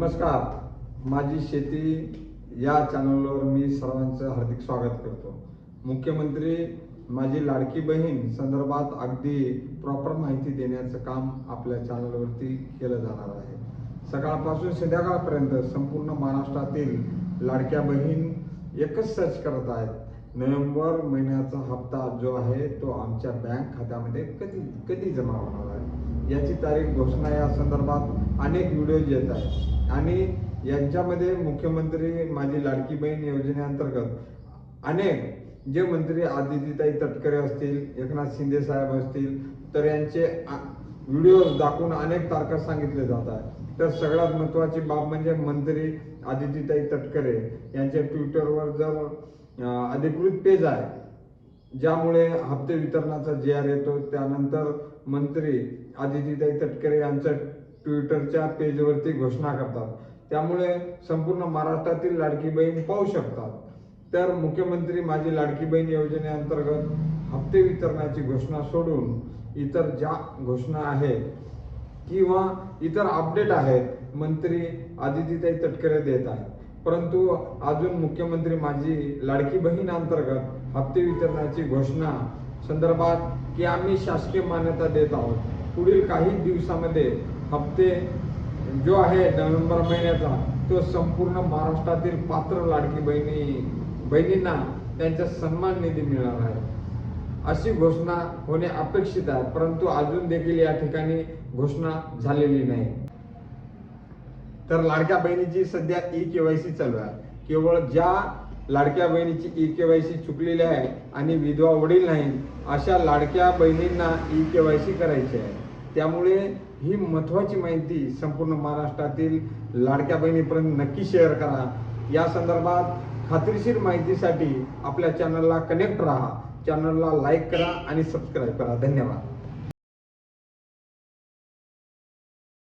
नमस्कार, माझी शेती या चॅनलवर मी सर्वांचं हार्दिक स्वागत करतो। मुख्यमंत्री माझी लाडकी बहीण संदर्भात अगदी प्रॉपर माहिती देण्याचं काम आपल्या चॅनलवरती केलं जाणार आहे। सकाळपासून संध्याकाळपर्यंत संपूर्ण महाराष्ट्रातील लाडक्या बहीण एकच सर्च करत आहेत, नोव्हेंबर महिन्याचा हप्ता जो आहे तो आमच्या बँक खात्यामध्ये कधी जमा होणार आहे याची तारीख घोषणा या संदर्भात अनेक व्हिडिओज येत आहेत आणि यांच्यामध्ये मुख्यमंत्री माझी लाडकी बहीण योजनेअंतर्गत अनेक जे मंत्री आदितीताई तटकरे असतील, एकनाथ शिंदे साहेब असतील, तर यांचे व्हिडिओज दाखवून अनेक तारखा सांगितले जात आहेत। तर सगळ्यात महत्त्वाची बाब म्हणजे मंत्री आदितीताई तटकरे यांच्या ट्विटरवर जर अधिकृत पेज आहे ज्यामुळे हप्ते वितरणाचा GR येतो, त्यानंतर मंत्री आदितीताई तटकरे यांच्या ट्विटरच्या पेजवरती घोषणा करतात, त्यामुळे संपूर्ण महाराष्ट्रातील लाडकी बहीण पाहू शकतात। तर मुख्यमंत्री माझी लाडकी बहीण योजनेअंतर्गत हप्ते वितरणाची घोषणा सोडून इतर ज्या घोषणा आहेत किंवा इतर अपडेट आहेत मंत्री आदितीताई तटकरे देत आहेत, परंतु अजून मुख्यमंत्री माझी लाडकी बहीण अंतर्गत हप्ते वितरणाची घोषणा संदर्भात की आम्ही शासकीय मान्यता देत आहोत, पुढील काही दिवसामध्ये हप्ते जो आहे नोव्हेंबर महिन्याचा तो संपूर्ण महाराष्ट्रातील पात्र लाडकी बहिणींना त्यांचा सन्मान निधी मिळणार आहे अशी घोषणा होणे अपेक्षित आहे, परंतु अजून देखील या ठिकाणी घोषणा झालेली नाही। तर लाडक्या बहिणीची सध्या eKYC चालू आहे। केवळ ज्या लाडक्या बहिणीची eKYC चुकलेली आहे आणि विधवा वडील नाही अशा लाडक्या बहिणींना eKYC करायची आहे, त्यामुळे ही महत्त्वाची माहिती संपूर्ण महाराष्ट्रातील लाडक्या बहिणीपर्यंत नक्की शेअर करा। या संदर्भात खात्रीशीर माहितीसाठी आपल्या चॅनलला कनेक्ट राहा, चॅनलला लाईक करा आणि सबस्क्राईब करा। धन्यवाद।